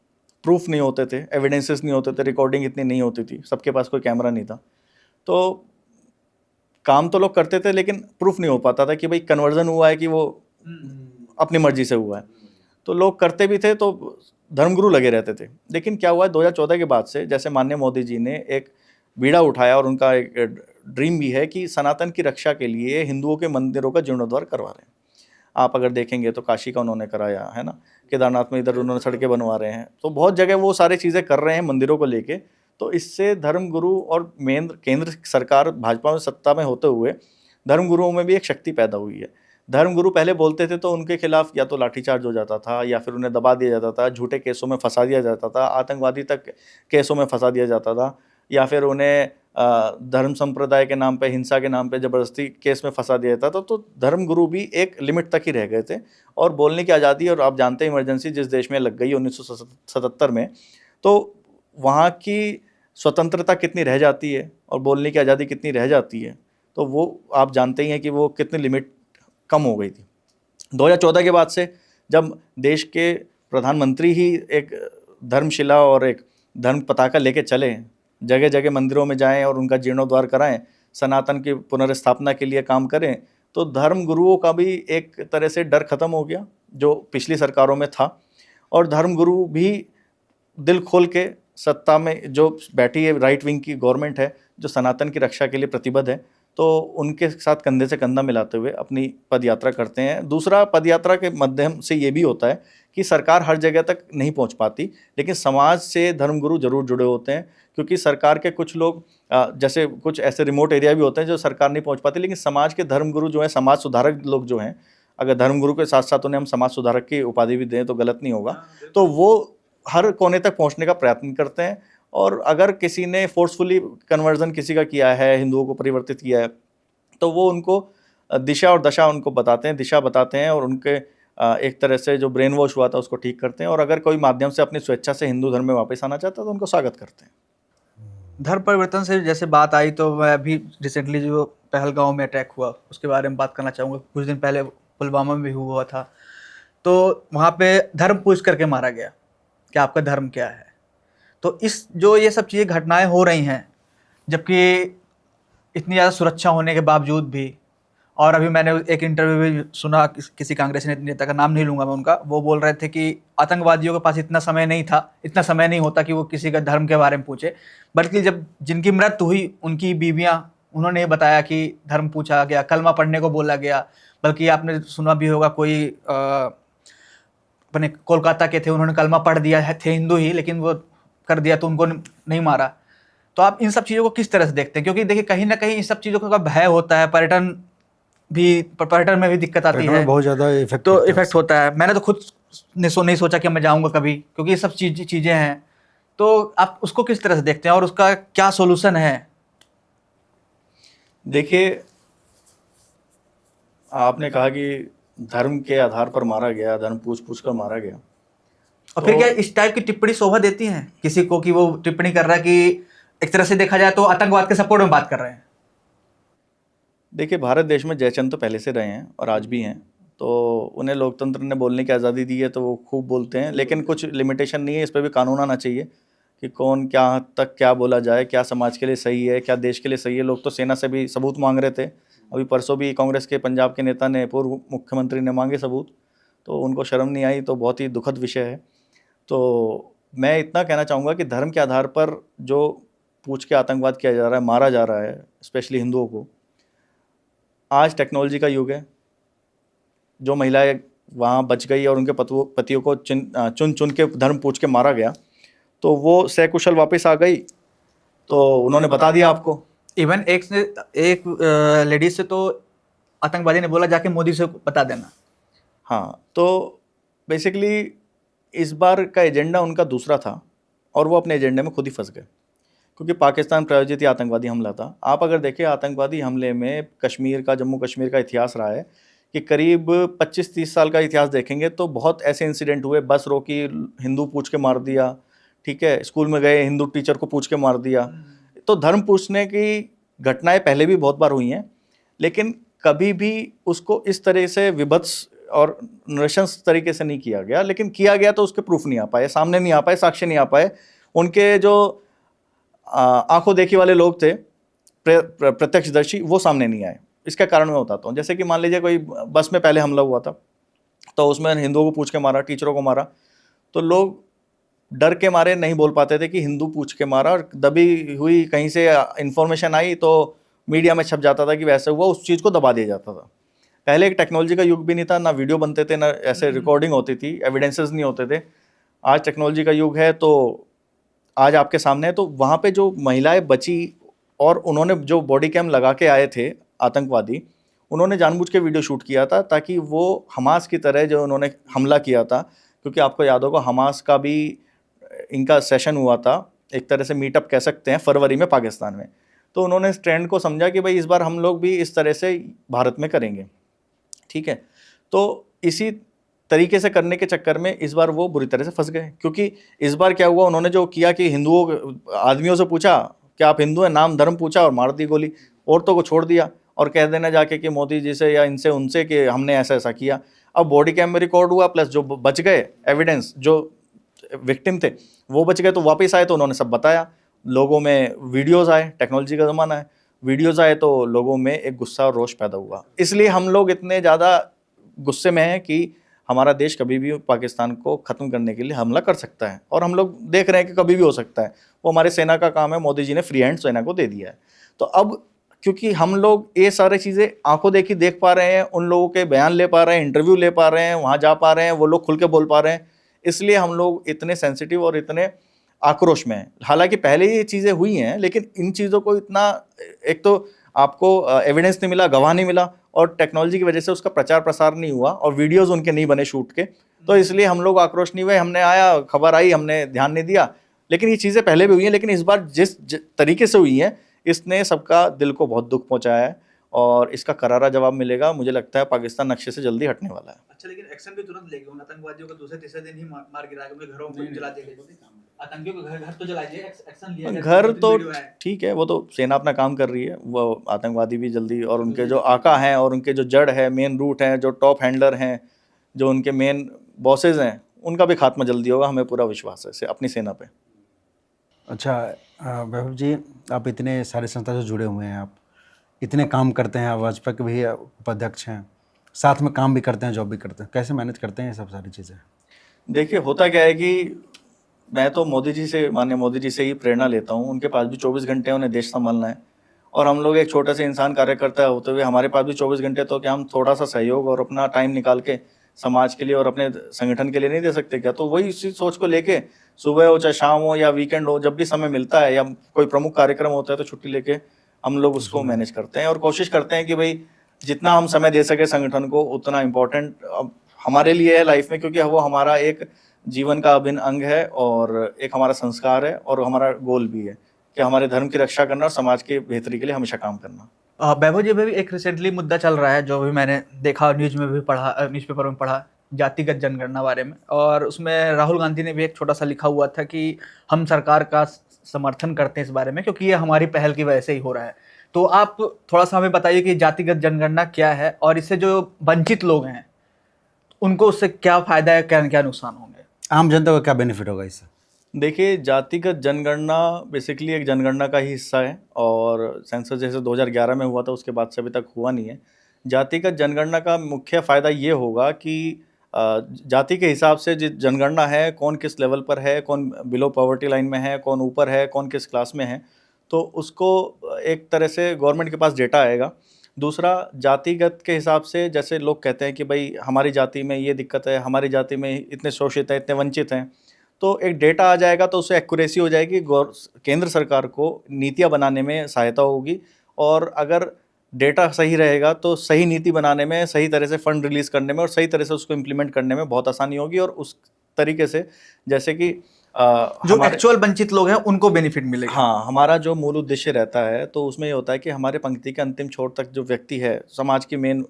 प्रूफ नहीं होते थे, एविडेंसेस नहीं होते थे, रिकॉर्डिंग इतनी नहीं होती थी, सबके पास कोई कैमरा नहीं था, तो काम तो लोग करते थे लेकिन प्रूफ नहीं हो पाता था कि भाई कन्वर्जन हुआ है कि वो अपनी मर्जी से हुआ है। तो लोग करते भी थे तो धर्मगुरु लगे रहते थे। लेकिन क्या हुआ है 2014 के बाद से, जैसे माननीय मोदी जी ने एक बीड़ा उठाया और उनका एक ड्रीम भी है कि सनातन की रक्षा के लिए हिंदुओं के मंदिरों का जीर्णोद्धार करवा रहे हैं। आप अगर देखेंगे तो काशी का उन्होंने कराया है ना, केदारनाथ में इधर उन्होंने सड़कें बनवा रहे हैं, तो बहुत जगह वो सारी चीज़ें कर रहे हैं मंदिरों को लेके। तो इससे धर्मगुरु और मेन केंद्र सरकार भाजपा में सत्ता में होते हुए धर्मगुरुओं में भी एक शक्ति पैदा हुई है। धर्मगुरु पहले बोलते थे तो उनके खिलाफ या तो लाठीचार्ज हो जाता था या फिर उन्हें दबा दिया जाता था, झूठे केसों में फंसा दिया जाता था, आतंकवादी तक केसों में फंसा दिया जाता था, या फिर उन्हें धर्म संप्रदाय के नाम पे, हिंसा के नाम पे ज़बरदस्ती केस में फंसा दिया जाता था। तो धर्मगुरु भी एक लिमिट तक ही रह गए थे और बोलने की आज़ादी, और आप जानते हैं इमरजेंसी जिस देश में लग गई 1977 में, तो वहाँ की स्वतंत्रता कितनी रह जाती है और बोलने की आज़ादी कितनी रह जाती है, तो वो आप जानते ही हैं कि वो कितनी लिमिट कम हो गई थी। 2014 के बाद से जब देश के प्रधानमंत्री ही एक धर्मशिला और एक धर्म पताका लेके चले, जगह जगह मंदिरों में जाएं और उनका जीर्णोद्धार कराएं, सनातन की पुनर्स्थापना के लिए काम करें, तो धर्म गुरुओं का भी एक तरह से डर खत्म हो गया जो पिछली सरकारों में था। और धर्म गुरु भी दिल खोल के सत्ता में जो बैठी है राइट विंग की गवर्नमेंट है जो सनातन की रक्षा के लिए प्रतिबद्ध है, तो उनके साथ कंधे से कंधा मिलाते हुए अपनी पद यात्रा करते हैं। दूसरा, पद यात्रा के माध्यम से ये भी होता है कि सरकार हर जगह तक नहीं पहुंच पाती, लेकिन समाज से धर्मगुरु जरूर जुड़े होते हैं, क्योंकि सरकार के कुछ लोग जैसे कुछ ऐसे रिमोट एरिया भी होते हैं जो सरकार नहीं पहुंच पाती, लेकिन समाज के धर्मगुरु जो हैं, समाज सुधारक लोग जो हैं, अगर धर्मगुरु के साथ साथ उन्हें हम समाज सुधारक की उपाधि भी दें तो गलत नहीं होगा, तो वो हर कोने तक पहुंचने का प्रयत्न करते हैं। और अगर किसी ने फोर्सफुली कन्वर्जन किसी का किया है, हिंदुओं को परिवर्तित किया है, तो वो उनको दिशा और दशा उनको बताते हैं, दिशा बताते हैं और उनके एक तरह से जो ब्रेन वॉश हुआ था उसको ठीक करते हैं। और अगर कोई माध्यम से अपनी स्वेच्छा से हिंदू धर्म में वापस आना चाहता है तो उनको स्वागत करते हैं। धर्म परिवर्तन से जैसे बात आई तो मैं अभी रिसेंटली जो पहलगांव में अटैक हुआ उसके बारे में बात करना चाहूँगा। कुछ दिन पहले पुलवामा में भी हुआ था, तो वहाँ पे धर्म पूछ करके मारा गया कि आपका धर्म क्या है। तो इस जो ये सब चीज़ें घटनाएं हो रही हैं, जबकि इतनी ज़्यादा सुरक्षा होने के बावजूद भी, और अभी मैंने एक इंटरव्यू भी सुना किसी कांग्रेसी नेता का नाम नहीं लूँगा मैं उनका, वो बोल रहे थे कि आतंकवादियों के पास इतना समय नहीं था, इतना समय नहीं होता कि वो किसी का धर्म के बारे में पूछे, बल्कि जब जिनकी मृत्यु हुई उनकी बीवियाँ, उन्होंने बताया कि धर्म पूछा गया, कलमा पढ़ने को बोला गया। बल्कि आपने सुना भी होगा कोई अपने कोलकाता के थे, उन्होंने कलमा पढ़ दिया है, थे हिंदू ही, लेकिन वो कर दिया तो उनको नहीं मारा। तो आप इन सब चीज़ों को किस तरह से देखते हैं? क्योंकि देखिए कहीं ना कहीं इन सब चीज़ों का भय होता है, पर्यटन में भी दिक्कत आती है, बहुत ज़्यादा इफेक्ट होता है। मैंने तो खुद नहीं सोचा कि मैं जाऊंगा कभी, क्योंकि ये सब चीज़ें हैं। तो आप उसको किस तरह से देखते हैं और उसका क्या सोल्यूशन है? देखिए, आपने कहा कि धर्म के आधार पर मारा गया, धर्म पूछ कर मारा गया, और फिर क्या इस टाइप की टिप्पणी शोभा देती है किसी को कि वो टिप्पणी कर रहा है कि एक तरह से देखा जाए तो आतंकवाद के सपोर्ट में बात कर रहे हैं? देखिए, भारत देश में जयचंद तो पहले से रहे हैं और आज भी हैं, तो उन्हें लोकतंत्र ने बोलने की आज़ादी दी है तो वो खूब बोलते हैं, लेकिन कुछ लिमिटेशन नहीं है। इस पर भी कानून आना चाहिए कि कौन क्या हद तक क्या बोला जाए, क्या समाज के लिए सही है, क्या देश के लिए सही है। लोग तो सेना से भी सबूत मांग रहे थे, अभी परसों भी कांग्रेस के पंजाब के नेता ने, पूर्व मुख्यमंत्री ने मांगे सबूत, तो उनको शर्म नहीं आई, तो बहुत ही दुखद विषय है। तो मैं इतना कहना चाहूँगा कि धर्म के आधार पर जो पूछ के आतंकवाद किया जा रहा है, मारा जा रहा है, स्पेशली हिंदुओं को, आज टेक्नोलॉजी का युग है। जो महिलाएं वहाँ बच गई और उनके पतियों को चुन चुन के धर्म पूछ के मारा गया, तो वो सकुशल वापस आ गई, तो उन्होंने बता दिया आपको। इवन एक लेडीज से तो आतंकवादी ने बोला जाके मोदी से बता देना। हाँ, तो बेसिकली इस बार का एजेंडा उनका दूसरा था और वो अपने एजेंडे में खुद ही फंस गए, क्योंकि पाकिस्तान प्रायोजित आतंकवादी हमला था। आप अगर देखें, आतंकवादी हमले में कश्मीर का, जम्मू कश्मीर का इतिहास रहा है कि करीब 25-30 साल का इतिहास देखेंगे तो बहुत ऐसे इंसिडेंट हुए। बस रोकी, हिंदू पूछ के मार दिया, ठीक है, स्कूल में गए, हिंदू टीचर को पूछ के मार दिया। तो धर्म पूछने की घटनाएं पहले भी बहुत बार हुई हैं, लेकिन कभी भी उसको इस तरह से विभत्स और नृशंस तरीके से नहीं किया गया, लेकिन किया गया तो उसके प्रूफ नहीं आ पाए, सामने नहीं आ पाए, साक्ष्य नहीं आ पाए। उनके जो आंखों देखी वाले लोग थे, प्रत्यक्षदर्शी, वो सामने नहीं आए। इसका कारण मैं बताता हूँ। जैसे कि मान लीजिए कोई बस में पहले हमला हुआ था, तो उसमें हिंदुओं को पूछ के मारा, टीचरों को मारा, तो लोग डर के मारे नहीं बोल पाते थे कि हिंदू पूछ के मारा, और दबी हुई कहीं से इंफॉर्मेशन आई तो मीडिया में छप जाता था कि वैसे हुआ, उस चीज़ को दबा दिया जाता था। पहले एक टेक्नोलॉजी का युग भी नहीं था, ना वीडियो बनते थे, ना ऐसे रिकॉर्डिंग होती थी, एविडेंसेस नहीं होते थे। आज टेक्नोलॉजी का युग है, तो आज आपके सामने है। तो वहाँ पे जो महिलाएं बची, और उन्होंने जो बॉडी कैम लगा के आए थे आतंकवादी, उन्होंने जानबूझ के वीडियो शूट किया था ताकि वो हमास की तरह जो उन्होंने हमला किया था, क्योंकि आपको याद होगा हमास का भी इनका सेशन हुआ था, एक तरह से मीटअप कह सकते हैं, फरवरी में पाकिस्तान में। तो उन्होंने इस ट्रेंड को समझा कि भाई इस बार हम लोग भी इस तरह से भारत में करेंगे, ठीक है। तो इसी तरीके से करने के चक्कर में इस बार वो बुरी तरह से फंस गए, क्योंकि इस बार क्या हुआ, उन्होंने जो किया कि हिंदुओं आदमियों से पूछा कि आप हिंदू हैं, नाम धर्म पूछा और मार दी गोली। औरतों को छोड़ दिया और कह देना जाके कि मोदी जी से या इनसे उनसे कि हमने ऐसा ऐसा किया। अब बॉडी कैम में रिकॉर्ड हुआ, प्लस जो बच गए एविडेंस, जो विक्टिम थे वो बच गए, तो वापस आए तो उन्होंने सब बताया। लोगों में वीडियोज़ आए, टेक्नोलॉजी का ज़माना है, वीडियोज़ आए तो लोगों में एक गुस्सा और रोष पैदा हुआ। इसलिए हम लोग इतने ज़्यादा गुस्से में हैं कि हमारा देश कभी भी पाकिस्तान को ख़त्म करने के लिए हमला कर सकता है, और हम लोग देख रहे हैं कि कभी भी हो सकता है। वो हमारे सेना का काम है, मोदी जी ने फ्री हैंड सेना को दे दिया है। तो अब क्योंकि हम लोग ये सारी चीज़ें आंखों देखी देख पा रहे हैं, उन लोगों के बयान ले पा रहे हैं, इंटरव्यू ले पा रहे हैं, वहाँ जा पा रहे हैं, वो लोग खुल के बोल पा रहे हैं, इसलिए हम लोग इतने सेंसिटिव और इतने आक्रोश में हैं। हालांकि पहले ये चीज़ें हुई हैं, लेकिन इन चीज़ों को इतना, एक तो आपको एविडेंस नहीं मिला, गवाह नहीं मिला, और टेक्नोलॉजी की वजह से उसका प्रचार प्रसार नहीं हुआ, और वीडियोज़ उनके नहीं बने शूट के, तो इसलिए हम लोग आक्रोश नहीं हुए। हमने आया, खबर आई, हमने ध्यान नहीं दिया। लेकिन ये चीज़ें पहले भी हुई हैं, लेकिन इस बार जिस तरीके से हुई हैं, इसने सबका दिल को बहुत दुख पहुंचाया है, और इसका करारा जवाब मिलेगा। मुझे लगता है पाकिस्तान नक्शे से जल्दी हटने वाला है। अच्छा, लेकिन एक्शन भी तुरंत लेंगे। उन आतंकवादियों को दूसरे तीसरे दिन ही मार गिराएंगे, उनके घरों को जला देंगे। आतंकियों के घर तो जलाइए, एक्शन लिया जाए। घर तो ठीक है, वो तो सेना अपना काम कर रही है, वो आतंकवादी भी जल्दी, और उनके जो आका हैं और उनके जो जड़ है, मेन रूट हैं, जो टॉप हैंडलर हैं, जो उनके मेन बॉसेज हैं, उनका भी खात्मा जल्दी होगा, हमें पूरा विश्वास है अपनी सेना पे। अच्छा वैभव जी, आप इतने सारे संस्था से जुड़े हुए हैं, आप इतने काम करते हैं, भाजपा के भी उपाध्यक्ष हैं, साथ में काम भी करते हैं, जॉब भी करते हैं, कैसे मैनेज करते हैं ये सब सारी चीज़ें? देखिए, होता क्या है कि मैं तो मोदी जी से, माननीय मोदी जी से ही प्रेरणा लेता हूँ। उनके पास भी 24 घंटे उन्हें देश संभालना है, और हम लोग एक छोटे से इंसान कार्यकर्ता होते हुए हमारे पास भी 24 घंटे, तो क्या हम थोड़ा सा सहयोग और अपना टाइम निकाल के समाज के लिए और अपने संगठन के लिए नहीं दे सकते क्या? तो वही इसी सोच को लेके सुबह हो चाहे शाम हो या वीकेंड हो, जब भी समय मिलता है या कोई प्रमुख कार्यक्रम होता है तो छुट्टी लेके हम लोग उसको मैनेज करते हैं, और कोशिश करते हैं कि भाई जितना हम समय दे सके संगठन को, उतना इम्पोर्टेंट हमारे लिए है लाइफ में, क्योंकि वो हमारा एक जीवन का अभिन्न अंग है, और एक हमारा संस्कार है, और हमारा गोल भी है कि हमारे धर्म की रक्षा करना और समाज की बेहतरी के लिए हमेशा काम करना। वैभव जी, भी एक रिसेंटली मुद्दा चल रहा है, जो भी मैंने देखा, न्यूज़ में भी पढ़ा, न्यूज़पेपर में पढ़ा, जातिगत जनगणना बारे में। और उसमें राहुल गांधी ने भी एक छोटा सा लिखा हुआ था कि हम सरकार का समर्थन करते हैं इस बारे में, क्योंकि ये हमारी पहल की वजह से ही हो रहा है। तो आप थोड़ा सा हमें बताइए कि जातिगत जनगणना क्या है, और इससे जो वंचित लोग हैं उनको उससे क्या फ़ायदा है, क्या क्या नुकसान होंगे, आम जनता को क्या बेनिफिट होगा इससे? देखिए, जातिगत जनगणना बेसिकली एक जनगणना का ही हिस्सा है, और सेंसस जैसे 2011 में हुआ था, उसके बाद से अभी तक हुआ नहीं है। जातिगत जनगणना का मुख्य फ़ायदा ये होगा कि जाति के हिसाब से जो जनगणना है, कौन किस लेवल पर है, कौन बिलो पॉवर्टी लाइन में है, कौन ऊपर है, कौन किस क्लास में है, तो उसको एक तरह से गवर्नमेंट के पास डेटा आएगा। दूसरा, जातिगत के हिसाब से जैसे लोग कहते हैं कि भाई हमारी जाति में ये दिक्कत है, हमारी जाति में इतने शोषित हैं, इतने वंचित हैं, तो एक डेटा आ जाएगा, तो उससे एक्यूरेसी हो जाएगी, केंद्र सरकार को नीतियाँ बनाने में सहायता होगी, और अगर डेटा सही रहेगा तो सही नीति बनाने में, सही तरह से फंड रिलीज़ करने में और सही तरह से उसको इम्प्लीमेंट करने में बहुत आसानी होगी। और उस तरीके से जैसे कि जो एक्चुअल वंचित लोग हैं उनको बेनिफिट मिलेगा। हाँ, हमारा जो मूल उद्देश्य रहता है तो उसमें ये होता है कि हमारे पंक्ति के अंतिम छोर तक जो व्यक्ति है समाज की मेन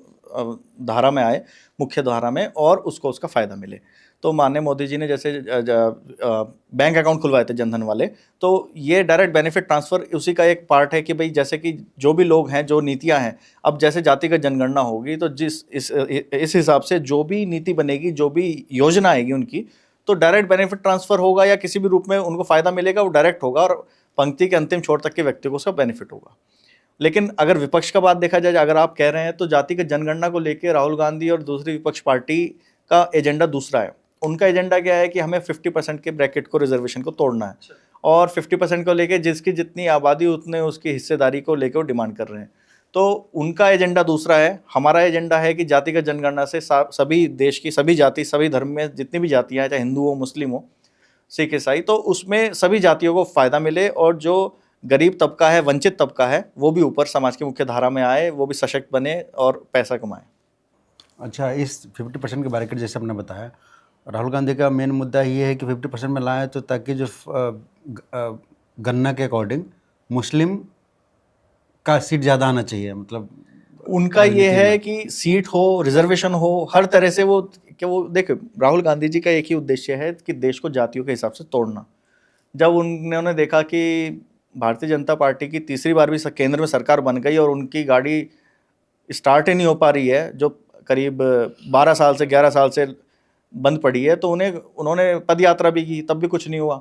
धारा में आए, मुख्य धारा में, और उसको उसका फ़ायदा मिले। तो माननीय मोदी जी ने जैसे बैंक अकाउंट खुलवाए थे जनधन वाले, तो ये डायरेक्ट बेनिफिट ट्रांसफ़र उसी का एक पार्ट है कि भाई जैसे कि जो भी लोग हैं, जो नीतियां हैं, अब जैसे जातिगत जनगणना होगी तो इस हिसाब से जो भी नीति बनेगी, जो भी योजना आएगी उनकी, तो डायरेक्ट बेनिफिट ट्रांसफ़र होगा या किसी भी रूप में उनको फ़ायदा मिलेगा, वो डायरेक्ट होगा और पंक्ति के अंतिम छोर तक के व्यक्ति को उसका बेनिफिट होगा। लेकिन अगर विपक्ष का बात देखा जाए, अगर आप कह रहे हैं, तो जातिगत जनगणना को लेकर राहुल गांधी और दूसरी विपक्ष पार्टी का एजेंडा दूसरा है। उनका एजेंडा क्या है कि हमें 50% के ब्रैकेट को, रिजर्वेशन को तोड़ना है, और 50% को लेके जिसकी जितनी आबादी उतने उसकी हिस्सेदारी को लेकर वो डिमांड कर रहे हैं। तो उनका एजेंडा दूसरा है। हमारा एजेंडा है कि जातिगत जनगणना से सभी देश की सभी जाति, सभी धर्म में जितनी भी जातियाँ हैं, चाहे हिंदू हो, मुस्लिम हो, सिख, ईसाई, तो उसमें सभी जातियों को फ़ायदा मिले और जो गरीब तबका है, वंचित तबका है, वो भी ऊपर समाज की मुख्य धारा में आए, वो भी सशक्त बने और पैसा कमाए। अच्छा, इस 50% के बैरिकेड जैसे आपने बताया, राहुल गांधी का मेन मुद्दा ये है कि 50% में लाएं तो ताकि जो गणना के अकॉर्डिंग मुस्लिम का सीट ज़्यादा आना चाहिए, मतलब उनका ये है कि सीट हो, रिजर्वेशन हो, हर तरह से वो देखो, राहुल गांधी जी का एक ही उद्देश्य है कि देश को जातियों के हिसाब से तोड़ना। जब उन्होंने देखा कि भारतीय जनता पार्टी की तीसरी बार भी केंद्र में सरकार बन गई और उनकी गाड़ी स्टार्ट ही नहीं हो पा रही है, जो करीब 12 साल से 11 साल से बंद पड़ी है, तो उन्होंने पद यात्रा भी की, तब भी कुछ नहीं हुआ।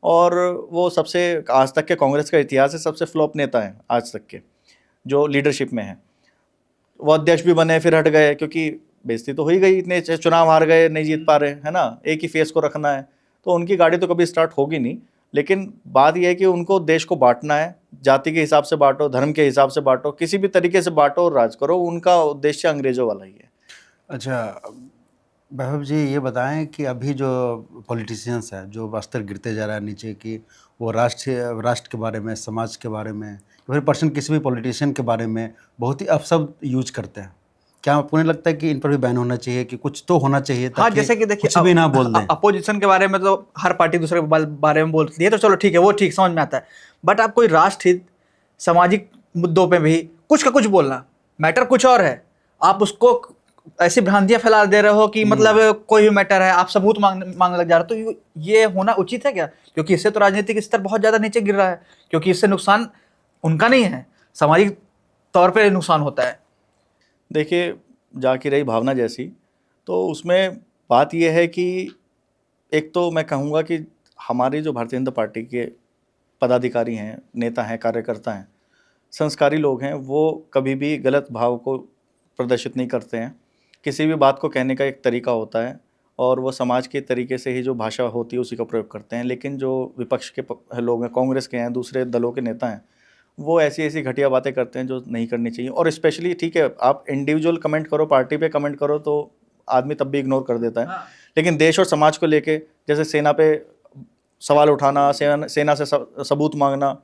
और वो सबसे, आज तक के कांग्रेस का इतिहास है, सबसे फ्लॉप नेता है आज तक के जो लीडरशिप में है। वो अध्यक्ष भी बने, फिर हट गए, क्योंकि बेइज्जती तो हो ही गई, इतने चुनाव हार गए, नहीं जीत पा रहे, है ना, एक ही फेस को रखना है, तो उनकी गाड़ी तो कभी स्टार्ट होगी नहीं। लेकिन बात यह है कि उनको देश को बांटना है, जाति के हिसाब से बांटो, धर्म के हिसाब से बांटो, किसी भी तरीके से बांटो और राज करो, उनका उद्देश्य अंग्रेजों वाला ही है। अच्छा वैभव जी, ये बताएं कि अभी जो पॉलिटिशियंस है, जो स्तर गिरते जा रहा है नीचे, कि वो राष्ट्र के बारे में, समाज के बारे में, फिर पर्सन किसी भी पॉलिटिशियन के बारे में बहुत ही अपशब्द यूज करते हैं, क्या आपको नहीं लगता है कि इन पर भी बैन होना चाहिए, कि कुछ तो होना चाहिए हाँ, जैसे कि देखिए, कुछ भी ना बोल दें? अपोजिशन के बारे में तो हर पार्टी दूसरे के बारे में बोलती है, तो चलो ठीक है, वो ठीक समझ में आता है। बट आप कोई राष्ट्रहित, सामाजिक मुद्दों पे भी कुछ का कुछ बोलना, मैटर कुछ और है, आप उसको ऐसी भ्रांतियां फैला दे रहे हो कि मतलब कोई भी मैटर है, आप सबूत मांगने लग जा रहे हो, तो ये होना उचित है क्या? क्योंकि इससे तो राजनीतिक स्तर बहुत ज़्यादा नीचे गिर रहा है, क्योंकि इससे नुकसान उनका नहीं है, सामाजिक तौर पे नुकसान होता है। देखिए, जाकी रही भावना जैसी, तो उसमें बात यह है कि एक तो मैं कहूँगा कि हमारी जो भारतीय जनता पार्टी के पदाधिकारी हैं, नेता हैं, कार्यकर्ता हैं, संस्कारी लोग हैं, वो कभी भी गलत भाव को प्रदर्शित नहीं करते हैं। किसी भी बात को कहने का एक तरीका होता है और वो समाज के तरीके से ही जो भाषा होती है उसी का प्रयोग करते हैं। लेकिन जो विपक्ष के लोग हैं, कांग्रेस के हैं, दूसरे दलों के नेता हैं, वो ऐसी ऐसी घटिया बातें करते हैं जो नहीं करनी चाहिए। और स्पेशली, ठीक है, आप इंडिविजुअल कमेंट करो, पार्टी पे कमेंट करो, तो आदमी तब भी इग्नोर कर देता है। लेकिन देश और समाज को लेके, जैसे सेना पे सवाल उठाना, सेना से सबूत मांगना,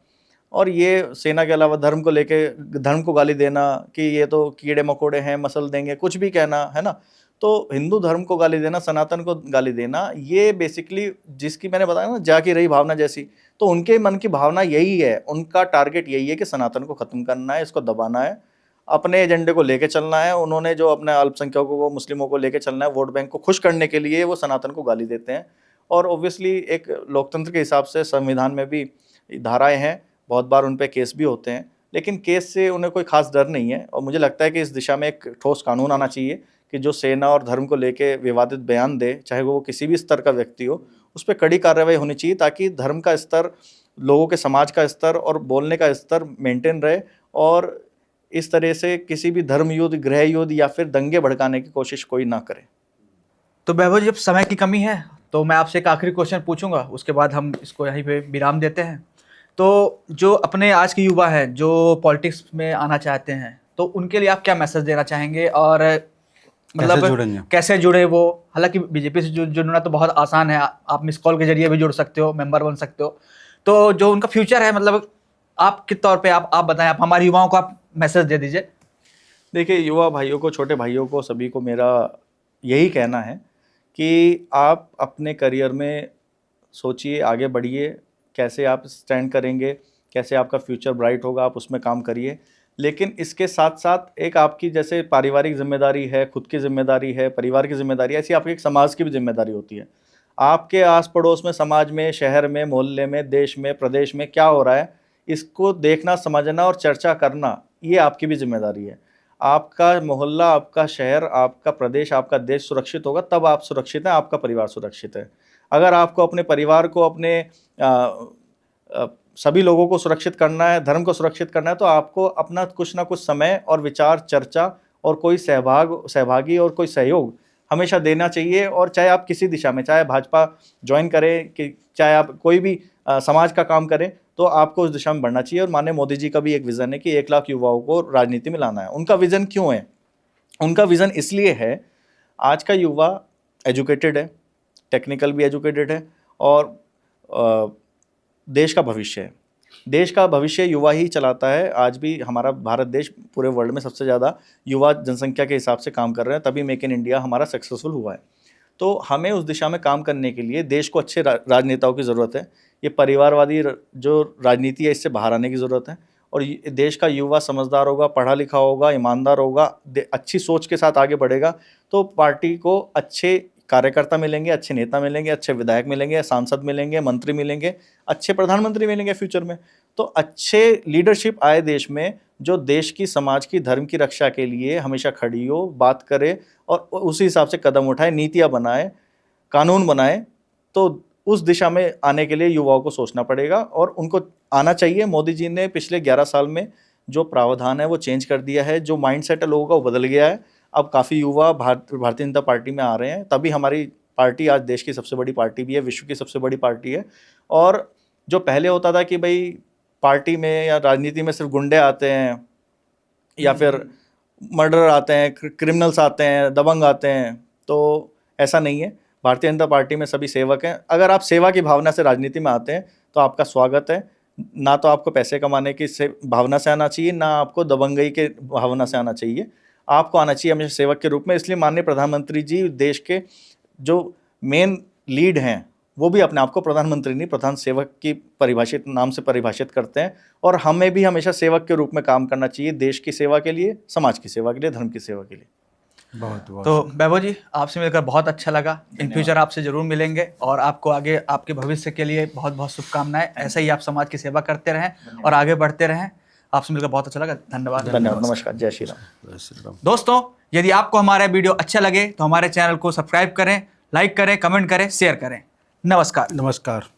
और ये सेना के अलावा धर्म को लेके, धर्म को गाली देना कि ये तो कीड़े मकोड़े हैं, मसल देंगे, कुछ भी कहना, है ना, तो हिंदू धर्म को गाली देना, सनातन को गाली देना, ये बेसिकली, जिसकी मैंने बताया ना, जाकी रही भावना जैसी, तो उनके मन की भावना यही है, उनका टारगेट यही है कि सनातन को ख़त्म करना है, इसको दबाना है, अपने एजेंडे को लेके चलना है। उन्होंने जो अपने अल्पसंख्यकों को, मुस्लिमों को लेके चलना है, वोट बैंक को खुश करने के लिए वो सनातन को गाली देते हैं। और ऑब्वियसली एक लोकतंत्र के हिसाब से संविधान में भी धाराएँ हैं, बहुत बार उन पर केस भी होते हैं, लेकिन केस से उन्हें कोई खास डर नहीं है। और मुझे लगता है कि इस दिशा में एक ठोस कानून आना चाहिए कि जो सेना और धर्म को लेके विवादित बयान दे, चाहे वो किसी भी स्तर का व्यक्ति हो, उस पर कड़ी कार्रवाई होनी चाहिए, ताकि धर्म का स्तर, लोगों के समाज का स्तर और बोलने का स्तर मेंटेन रहे, और इस तरह से किसी भी धर्म युद्ध, गृह युद्ध या फिर दंगे भड़काने की कोशिश कोई ना करे। तो वैभव जी, अब समय की कमी है, तो मैं आपसे एक आखिरी क्वेश्चन पूछूंगा, उसके बाद हम इसको यहीं पे विराम देते हैं। तो जो अपने आज के युवा हैं, जो पॉलिटिक्स में आना चाहते हैं, तो उनके लिए आप क्या मैसेज देना चाहेंगे, और मतलब कैसे जुड़े वो? हालांकि बीजेपी से जुड़ना तो बहुत आसान है, आप मिस कॉल के जरिए भी जुड़ सकते हो, मेंबर बन सकते हो। तो जो उनका फ्यूचर है, मतलब आप किस तौर पे आप बताएं, आप हमारे युवाओं को आप मैसेज दे दीजिए। देखिए, युवा भाइयों को, छोटे भाइयों को, सभी को मेरा यही कहना है कि आप अपने करियर में सोचिए, आगे बढ़िए, कैसे आप स्टैंड करेंगे, कैसे आपका फ्यूचर ब्राइट होगा, आप उसमें काम करिए। लेकिन इसके साथ साथ एक आपकी जैसे पारिवारिक जिम्मेदारी है, खुद की जिम्मेदारी है, परिवार की जिम्मेदारी है, ऐसी आपकी एक समाज की भी जिम्मेदारी होती है। आपके आस पड़ोस में, समाज में, शहर में, मोहल्ले में, देश में, प्रदेश में क्या हो रहा है, इसको देखना, समझना और चर्चा करना, ये आपकी भी जिम्मेदारी है। आपका मोहल्ला, आपका शहर, आपका प्रदेश, आपका देश सुरक्षित होगा तब आप सुरक्षित हैं, आपका परिवार सुरक्षित है। अगर आपको अपने परिवार को, अपने सभी लोगों को सुरक्षित करना है, धर्म को सुरक्षित करना है, तो आपको अपना कुछ ना कुछ समय और विचार, चर्चा और कोई सहभागी और कोई सहयोग हमेशा देना चाहिए। और चाहे आप किसी दिशा में, चाहे भाजपा ज्वाइन करें कि चाहे आप कोई भी समाज का काम करें, तो आपको उस दिशा में बढ़ना चाहिए। और माननीय मोदी जी का भी एक विज़न है कि 1 लाख युवाओं को राजनीति में लाना है। उनका विज़न क्यों है? उनका विज़न इसलिए है, आज का युवा एजुकेटेड है, टेक्निकल भी एजुकेटेड है और देश का भविष्य है। देश का भविष्य युवा ही चलाता है। आज भी हमारा भारत देश पूरे वर्ल्ड में सबसे ज़्यादा युवा जनसंख्या के हिसाब से काम कर रहे हैं, तभी मेक इन इंडिया हमारा सक्सेसफुल हुआ है। तो हमें उस दिशा में काम करने के लिए देश को अच्छे राजनेताओं की ज़रूरत है। ये परिवारवादी जो राजनीति है, इससे बाहर आने की ज़रूरत है। और देश का युवा समझदार होगा, पढ़ा लिखा होगा, ईमानदार होगा, अच्छी सोच के साथ आगे बढ़ेगा, तो पार्टी को अच्छे कार्यकर्ता मिलेंगे, अच्छे नेता मिलेंगे, अच्छे विधायक मिलेंगे, सांसद मिलेंगे, मंत्री मिलेंगे, अच्छे प्रधानमंत्री मिलेंगे फ्यूचर में। तो अच्छे लीडरशिप आए देश में, जो देश की, समाज की, धर्म की रक्षा के लिए हमेशा खड़ी हो, बात करे और उसी हिसाब से कदम उठाए, नीतियाँ बनाए, कानून बनाए। तो उस दिशा में आने के लिए युवाओं को सोचना पड़ेगा और उनको आना चाहिए। मोदी जी ने पिछले 11 साल में जो प्रावधान है वो चेंज कर दिया है, जो माइंडसेट है लोगों का वो बदल गया है। अब काफ़ी युवा भारतीय जनता पार्टी में आ रहे हैं, तभी हमारी पार्टी आज देश की सबसे बड़ी पार्टी भी है, विश्व की सबसे बड़ी पार्टी है। और जो पहले होता था कि भाई पार्टी में या राजनीति में सिर्फ गुंडे आते हैं या फिर मर्डरर आते हैं, क्रिमिनल्स आते हैं, दबंग आते हैं, तो ऐसा नहीं है। भारतीय जनता पार्टी में सभी सेवक हैं। अगर आप सेवा की भावना से राजनीति में आते हैं तो आपका स्वागत है। ना तो आपको पैसे कमाने की भावना से आना चाहिए, ना आपको दबंगई के भावना से आना चाहिए। आपको आना चाहिए हमेशा सेवक के रूप में। इसलिए माननीय प्रधानमंत्री जी देश के जो मेन लीड हैं, वो भी अपने आप को प्रधानमंत्री नहीं, प्रधान सेवक की नाम से परिभाषित करते हैं। और हमें भी हमेशा सेवक के रूप में काम करना चाहिए, देश की सेवा के लिए, समाज की सेवा के लिए, धर्म की सेवा के लिए। बहुत बहुत तो वैभव जी, आपसे मिलकर बहुत अच्छा लगा। इन फ्यूचर आपसे जरूर मिलेंगे और आपको आगे आपके भविष्य के लिए बहुत बहुत शुभकामनाएं। ऐसे ही आप समाज की सेवा करते रहें और आगे बढ़ते रहें। आपसे मिलकर बहुत अच्छा लगा। धन्यवाद। नमस्कार। जय श्री राम। जय श्री राम। दोस्तों, यदि आपको हमारा वीडियो अच्छा लगे तो हमारे चैनल को सब्सक्राइब करें, लाइक करें, कमेंट करें, शेयर करें। नमस्कार। नमस्कार।